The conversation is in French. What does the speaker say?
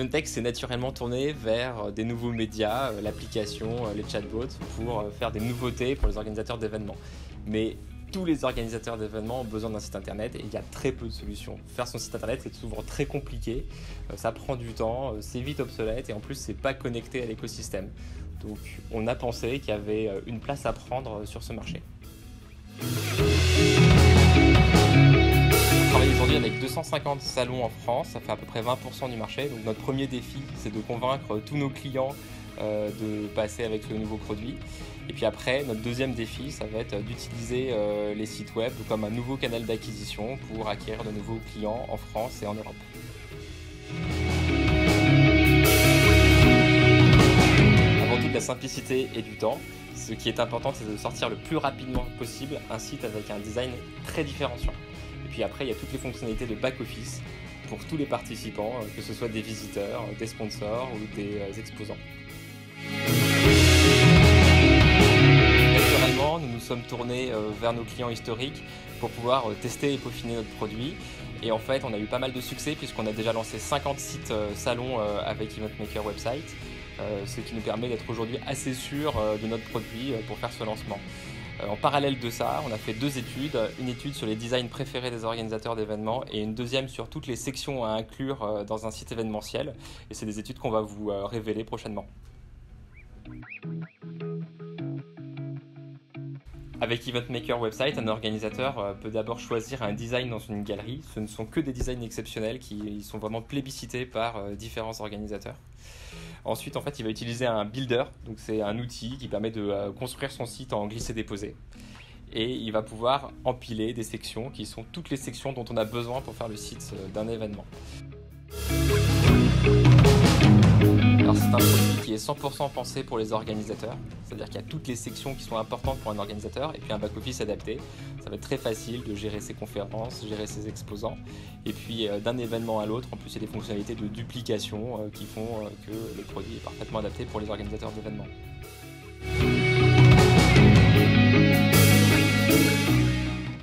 Eventech s'est naturellement tourné vers des nouveaux médias, l'application, les chatbots, pour faire des nouveautés pour les organisateurs d'événements. Mais tous les organisateurs d'événements ont besoin d'un site internet et il y a très peu de solutions. Faire son site internet, c'est souvent très compliqué, ça prend du temps, c'est vite obsolète et en plus, c'est pas connecté à l'écosystème. Donc, on a pensé qu'il y avait une place à prendre sur ce marché. On travaille aujourd'hui avec 250 salons en France, ça fait à peu près 20% du marché. Donc notre premier défi, c'est de convaincre tous nos clients de passer avec le nouveau produit. Et puis après, notre deuxième défi, ça va être d'utiliser les sites web comme un nouveau canal d'acquisition pour acquérir de nouveaux clients en France et en Europe. Avant tout, de la simplicité et du temps. Ce qui est important, c'est de sortir le plus rapidement possible un site avec un design très différenciant. Et puis après, il y a toutes les fonctionnalités de back-office pour tous les participants, que ce soit des visiteurs, des sponsors ou des exposants. Naturellement, nous nous sommes tournés vers nos clients historiques pour pouvoir tester et peaufiner notre produit. Et en fait, on a eu pas mal de succès puisqu'on a déjà lancé 50 sites salons avec Event Maker Website. Ce qui nous permet d'être aujourd'hui assez sûr de notre produit pour faire ce lancement. En parallèle de ça, on a fait deux études, une étude sur les designs préférés des organisateurs d'événements et une deuxième sur toutes les sections à inclure dans un site événementiel. Et c'est des études qu'on va vous révéler prochainement. Avec Event Maker Website, un organisateur peut d'abord choisir un design dans une galerie. Ce ne sont que des designs exceptionnels qui sont vraiment plébiscités par différents organisateurs. Ensuite, en fait, il va utiliser un builder, donc c'est un outil qui permet de construire son site en glisser-déposer. Et il va pouvoir empiler des sections qui sont toutes les sections dont on a besoin pour faire le site d'un événement. Alors c'est un produit qui est 100% pensé pour les organisateurs, c'est-à-dire qu'il y a toutes les sections qui sont importantes pour un organisateur et puis un back-office adapté. Ça va être très facile de gérer ses conférences, gérer ses exposants. Et puis d'un événement à l'autre, en plus il y a des fonctionnalités de duplication qui font que le produit est parfaitement adapté pour les organisateurs d'événements.